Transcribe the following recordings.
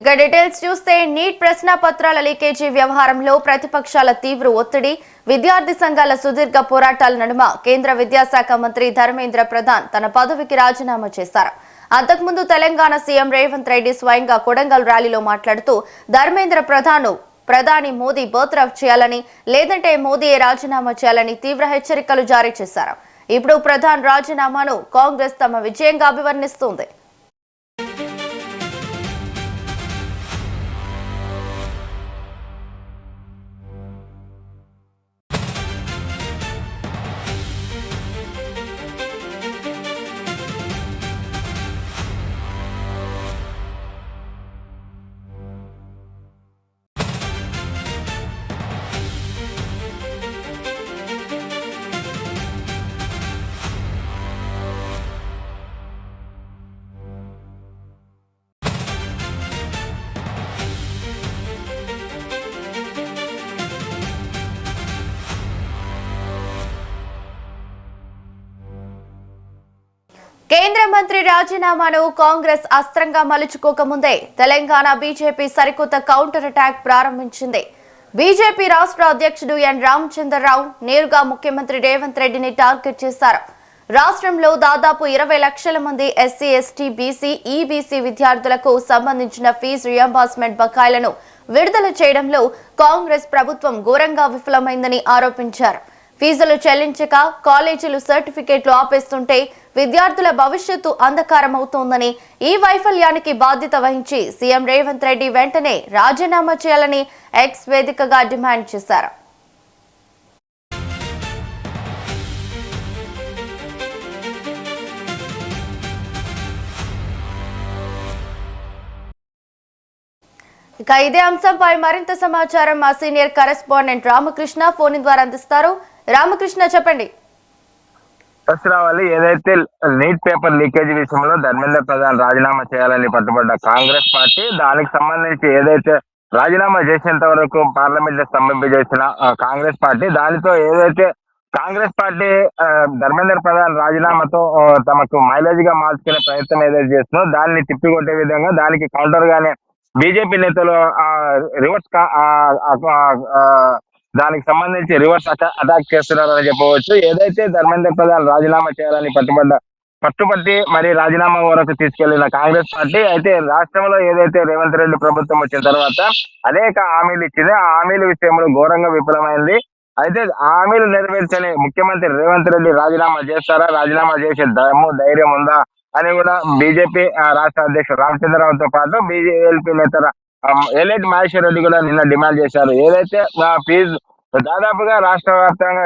ఇక డీటెయిల్స్ చూస్తే నీట్ ప్రశ్న పత్రాల లీకేజీ వ్యవహారంలో ప్రతిపక్షాల తీవ్ర ఒత్తిడి, విద్యార్థి సంఘాల సుదీర్ఘ పోరాటాల నడుమ కేంద్ర విద్యాశాఖ మంత్రి ధర్మేంద్ర ప్రధాన్ తన పదవికి రాజీనామా చేశారు. అంతకుముందు తెలంగాణ సీఎం రేవంత్ రెడ్డి స్వయంగా కొడంగల్ ర్యాలీలో మాట్లాడుతూ ధర్మేంద్ర ప్రధాని మోదీ బర్తరఫ్ చేయాలని, లేదంటే మోదీయే రాజీనామా చేయాలని తీవ్ర హెచ్చరికలు జారీ చేశారు. ఇప్పుడు ప్రధాన్ రాజీనామాను కాంగ్రెస్ తమ విజయంగా అభివర్ణిస్తోంది. కేంద్ర మంత్రి రాజీనామాను కాంగ్రెస్ అస్త్రంగా మలుచుకోకముందే తెలంగాణ బీజేపీ సరికొత్త కౌంటర్ అటాక్ ప్రారంభించింది. బీజేపీ రాష్ట్ర అధ్యక్షుడు ఎన్ రామచంద్రరావు నేరుగా ముఖ్యమంత్రి రేవంత్ రెడ్డిని టార్గెట్ చేశారు. రాష్ట్రంలో దాదాపు 20 లక్షల మంది ఎస్సీ, ఎస్టీ, బీసీ, ఈబీసీ విద్యార్థులకు సంబంధించిన ఫీజు రియంబర్స్మెంట్ బకాయిలను విడుదల చేయడంలో కాంగ్రెస్ ప్రభుత్వం ఘోరంగా విఫలమైందని ఆరోపించారు. ఫీజులు చెల్లించక కాలేజీలు సర్టిఫికేట్లు ఆపేస్తుంటే విద్యార్థుల భవిష్యత్తు అంధకారమవుతోందని, ఈ వైఫల్యానికి బాధ్యత వహించి సీఎం రేవంత్ రెడ్డి వెంటనే రాజీనామా చేయాలని ఎక్స్ వేదికగా డిమాండ్ చేశారు. ఇక ఇదే అంశంపై మరింత సమాచారం మా సీనియర్ కరెస్పాండెంట్ రామకృష్ణ ఫోన్ ద్వారా అందిస్తారు. రామకృష్ణ, చెప్పండి. రావాలి ఏదైతే నీట్ పేపర్ లీకేజ్ విషయంలో ధర్మేంద్ర ప్రధాన్ రాజీనామా చేయాలని పట్టుబడ్డ కాంగ్రెస్ పార్టీ, దానికి సంబంధించి ఏదైతే రాజీనామా చేసేంత వరకు పార్లమెంట్ లో స్తంభింపజేసిన కాంగ్రెస్ పార్టీ, దానితో ఏదైతే కాంగ్రెస్ పార్టీ ధర్మేంద్ర ప్రధాన్ రాజీనామాతో తమకు మైలేజ్ గా మార్చుకునే ప్రయత్నం ఏదైతే చేస్తుందో దాన్ని తిప్పికొట్టే విధంగా దానికి కౌంటర్ గానే బీజేపీ నేతలు రివర్స్ దానికి సంబంధించి రివర్స్ అటాక్ చేస్తున్నారని చెప్పవచ్చు. ఏదైతే ధర్మేంద్ర ప్రధాన్ రాజీనామా చేయాలని పట్టుబట్టి మరి రాజీనామా వరకు తీసుకెళ్లిన కాంగ్రెస్ పార్టీ, అయితే రాష్ట్రంలో ఏదైతే రేవంత్ రెడ్డి ప్రభుత్వం వచ్చిన తర్వాత అనేక హామీలు ఇచ్చింది, ఆ హామీల విషయంలో ఘోరంగా విఫలమైంది. అయితే ఆ హామీలు నెరవేర్చని ముఖ్యమంత్రి రేవంత్ రెడ్డి రాజీనామా చేస్తారా, రాజీనామా చేసే ధైర్యం ఉందా అని కూడా బీజేపీ రాష్ట్ర అధ్యక్షుడు రామచంద్రరావుతో పాటు బీజేపీ నేత ఎల్ఎట్ మహేశ్వర్ రెడ్డి కూడా నిన్న డిమాండ్ చేశారు. ఏదైతే ఫీజు దాదాపుగా రాష్ట్ర వ్యాప్తంగా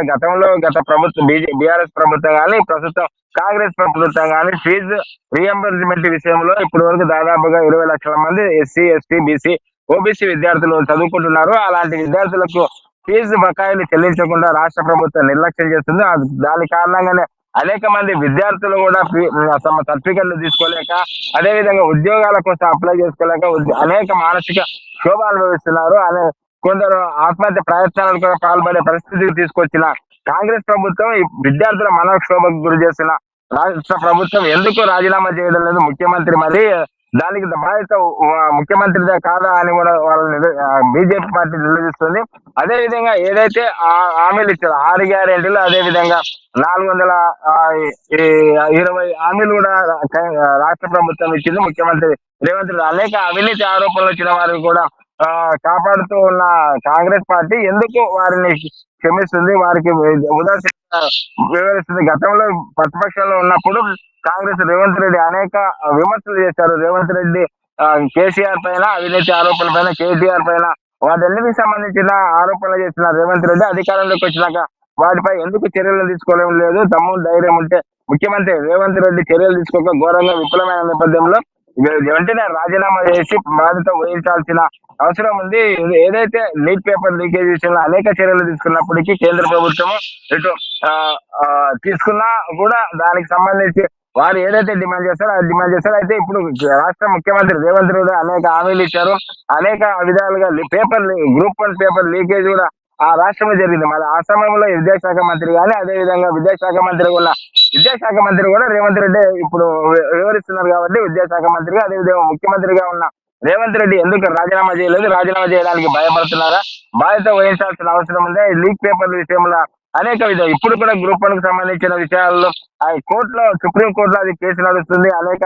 గత ప్రభుత్వం బీఆర్ఎస్ ప్రభుత్వం కానీ ప్రస్తుతం కాంగ్రెస్ ప్రభుత్వం కానీ ఫీజు రియంబర్స్మెంట్ విషయంలో ఇప్పటి వరకు దాదాపుగా 20 లక్షల మంది ఎస్సీ, ఎస్టీ, బీసీ, ఓబీసీ విద్యార్థులు చదువుకుంటున్నారు. అలాంటి విద్యార్థులకు ఫీజు బకాయిలు చెల్లించకుండా రాష్ట్ర ప్రభుత్వం నిర్లక్ష్యం చేస్తుంది. దాని కారణంగానే అనేక మంది విద్యార్థులు కూడా తమ సర్టిఫికెట్లు తీసుకోలేక, అదేవిధంగా ఉద్యోగాల కోసం అప్లై చేసుకోలేక అనేక మానసిక క్షోభ అనుభవిస్తున్నారు. కొందరు ఆత్మహత్య ప్రయత్నాలకు కూడా పాల్పడే పరిస్థితికి తీసుకొచ్చిన కాంగ్రెస్ ప్రభుత్వం ఈ విద్యార్థుల మనోక్షోభకు గురి చేసిన రాష్ట్ర ప్రభుత్వం ఎందుకు రాజీనామా చేయడం లేదు? ముఖ్యమంత్రి మరి దానికి బాధ్యత ముఖ్యమంత్రిదే కాదా అని కూడా వాళ్ళని బీజేపీ పార్టీ నిలదీస్తుంది. అదే విధంగా ఏదైతే హామీలు ఇచ్చారు 6 గ్యారెంటీలు, అదే విధంగా 420 హామీలు కూడా రాష్ట్ర ప్రభుత్వం ఇచ్చింది. ముఖ్యమంత్రి రేవంత్ రెడ్డి అనేక అవినీతి ఆరోపణలు వచ్చిన వారికి కూడా కాపాడుతూ ఉన్న కాంగ్రెస్ పార్టీ ఎందుకు వారిని క్షమిస్తుంది, వారికి ఉదాసీనంగా వివరిస్తుంది? గతంలో ప్రతిపక్షంలో ఉన్నప్పుడు కాంగ్రెస్ రేవంత్ రెడ్డి అనేక విమర్శలు చేశారు. రేవంత్ రెడ్డి కేసీఆర్ పైన అవినీతి ఆరోపణల పైన, కేటీఆర్ పైన వాటన్నిటికి సంబంధించిన ఆరోపణలు చేసిన రేవంత్ రెడ్డి అధికారంలోకి వచ్చినాక వాటిపై ఎందుకు చర్యలు తీసుకోవడం లేదు? తమ్ముడు ధైర్యం ఉంటే ముఖ్యమంత్రి రేవంత్ రెడ్డి చర్యలు తీసుకోక ఘోరంగా విఫలమైన నేపథ్యంలో వెంటనే రాజీనామా చేసి బాధ్యత వహించాల్సిన అవసరం ఉంది. ఏదైతే నీట్ పేపర్ లీకేజ్ విషయంలో అనేక చర్యలు తీసుకున్నప్పటికీ కేంద్ర ప్రభుత్వం ఇటు తీసుకున్నా కూడా దానికి సంబంధించి వారు ఏదైతే డిమాండ్ చేస్తారో అది డిమాండ్ చేస్తారో. అయితే ఇప్పుడు రాష్ట్ర ముఖ్యమంత్రి రేవంత్ రెడ్డి అనేక హామీలు ఇచ్చారు, అనేక విధాలుగా గ్రూప్ 1 పేపర్ లీకేజ్ కూడా ఆ రాష్ట్రంలో జరిగింది. మరి ఆ సమయంలో విద్యాశాఖ మంత్రి కానీ, అదే విధంగా విద్యాశాఖ మంత్రి కూడా రేవంత్ రెడ్డి ఇప్పుడు వివరిస్తున్నారు కాబట్టి విద్యాశాఖ మంత్రిగా, అదేవిధంగా ముఖ్యమంత్రిగా ఉన్న రేవంత్ రెడ్డి ఎందుకు రాజీనామా చేయలేదు, రాజీనామా చేయడానికి భయపడుతున్నారా, బాధ్యత వహించాల్సిన అవసరం ఉందా? ఈ లీక్ పేపర్ల విషయంలో అనేక ఇప్పుడు కూడా గ్రూప్ 1 కు సంబంధించిన విషయాల్లో ఆ కోర్టులో, సుప్రీం కోర్టులో అది కేసు నడుస్తుంది. అనేక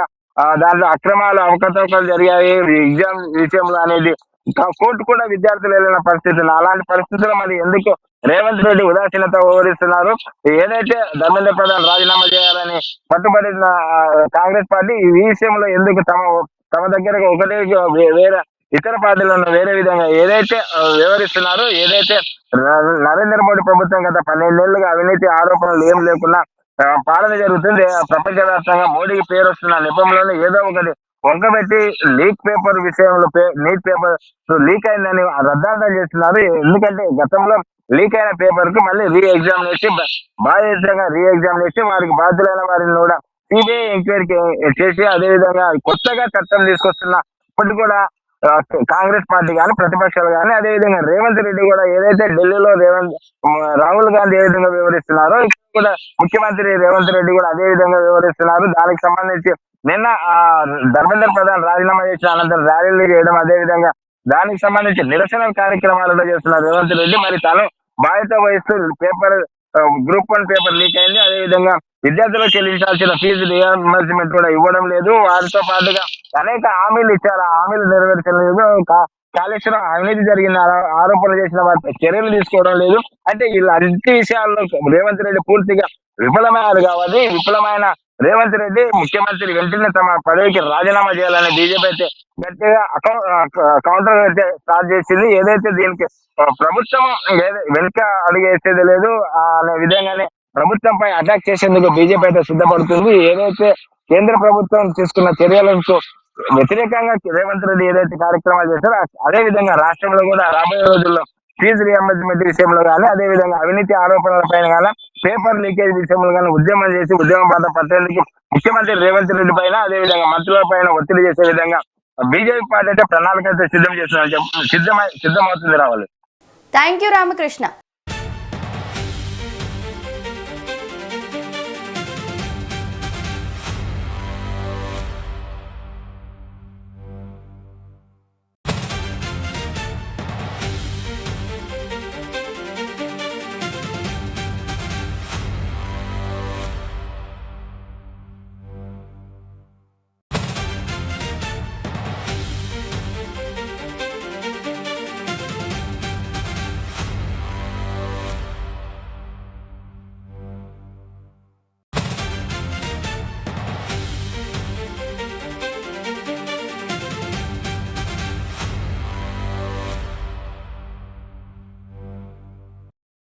దాంట్లో అక్రమాలు, అవకతవకలు జరిగాయి ఎగ్జామ్ విషయంలో అనేది కోర్టు కూడా విద్యార్థులు వెళ్ళిన పరిస్థితులు. అలాంటి పరిస్థితుల్లో మరి ఎందుకు రేవంత్ రెడ్డి ఉదాసీనత వ్యవహరిస్తున్నారు? ఏదైతే ధర్మేంద్ర ప్రధాన్ రాజీనామా చేయాలని పట్టుబడిన కాంగ్రెస్ పార్టీ ఈ విషయంలో ఎందుకు తమ దగ్గర ఒకటే వేరే ఇతర పార్టీలను వేరే విధంగా ఏదైతే వివరిస్తున్నారో, ఏదైతే నరేంద్ర మోడీ ప్రభుత్వం గత 12 ఏళ్లుగా అవినీతి ఆరోపణలు ఏం లేకుండా పాలన జరుగుతుంది. ప్రపంచవ్యాప్తంగా మోడీకి పేరు వస్తున్న నెపంలోనే ఏదో ఒకటి వంకబెట్టి లీక్ పేపర్ విషయంలో నీట్ పేపర్ లీక్ అయిందని రద్దాంతం చేస్తున్నారు. ఎందుకంటే గతంలో లీక్ అయిన పేపర్ కు మళ్ళీ రీ ఎగ్జామ్ చేసి బాధ్యతంగా రీ ఎగ్జామ్ చేసి వారికి బాధ్యులైన వారిని కూడా సిబిఐ ఎంక్వైరీకి చేసి అదేవిధంగా కొత్తగా చట్టం తీసుకొస్తున్న ఇప్పటికి కూడా కాంగ్రెస్ పార్టీ కానీ ప్రతిపక్షాలు కానీ అదేవిధంగా రేవంత్ రెడ్డి కూడా ఏదైతే ఢిల్లీలో రాహుల్ గాంధీ ఏ విధంగా వివరిస్తున్నారో ఇక్కడ కూడా ముఖ్యమంత్రి రేవంత్ రెడ్డి కూడా అదే విధంగా వివరిస్తున్నారు. దానికి సంబంధించి నిన్న ధర్మేంద్ర ప్రధాన్ రాజీనామా చేసిన అనంతరం ర్యాలీలు చేయడం, అదే విధంగా దానికి సంబంధించి నిరసన కార్యక్రమాలలో చేస్తున్న రేవంత్ రెడ్డి మరి తాను బాధ్యత వహిస్తూ పేపర్ గ్రూప్ 1 పేపర్ లీక్ అయింది. అదేవిధంగా విద్యార్థులకు చెల్లించాల్సిన ఫీజు రియంబర్స్మెంట్ కూడా ఇవ్వడం లేదు. వారితో పాటుగా అనేక హామీలు ఇచ్చారు, ఆ హామీలు నెరవేర్చలేదు. కాళేశ్వరం అవినీతి జరిగిన ఆరోపణలు చేసిన వారిపై చర్యలు తీసుకోవడం లేదు. అంటే ఇలా అన్ని విషయాల్లో రేవంత్ రెడ్డి పూర్తిగా విఫలమయ్యారు. కాబట్టి విఫలమైన రేవంత్ రెడ్డి ముఖ్యమంత్రి వెంటనే తమ పదవికి రాజీనామా చేయాలని బీజేపీ అయితే గట్టిగా కౌంటర్ అయితే స్టార్ట్ చేసింది. ఏదైతే దీనికి ప్రభుత్వం వెనుక అడుగేసేది లేదు అనే విధంగానే ప్రభుత్వంపై అటాక్ చేసేందుకు బీజేపీ అయితే సిద్ధపడుతుంది. ఏదైతే కేంద్ర ప్రభుత్వం తీసుకున్న చర్యలకు వ్యతిరేకంగా రేవంత్ రెడ్డి ఏదైతే కార్యక్రమాలు చేశారో అదే విధంగా రాష్ట్రంలో కూడా రాబోయే రోజుల్లో ఫీజు రియంబర్స్మెంట్ విషయంలో కానీ, అదే విధంగా అవినీతి ఆరోపణల పైన కానీ, పేపర్ లీకేజ్ విషయంలో కానీ ఉద్యమం చేసి ఉద్యమం బాట పట్టేందుకు ముఖ్యమంత్రి రేవంత్ రెడ్డి పైన అదే విధంగా మంత్రుల పైన ఒత్తిడి చేసే విధంగా బీజేపీ పార్టీ అయితే ప్రణాళిక అయితే సిద్ధమవుతుంది రావాలి. Thank you Ramakrishna.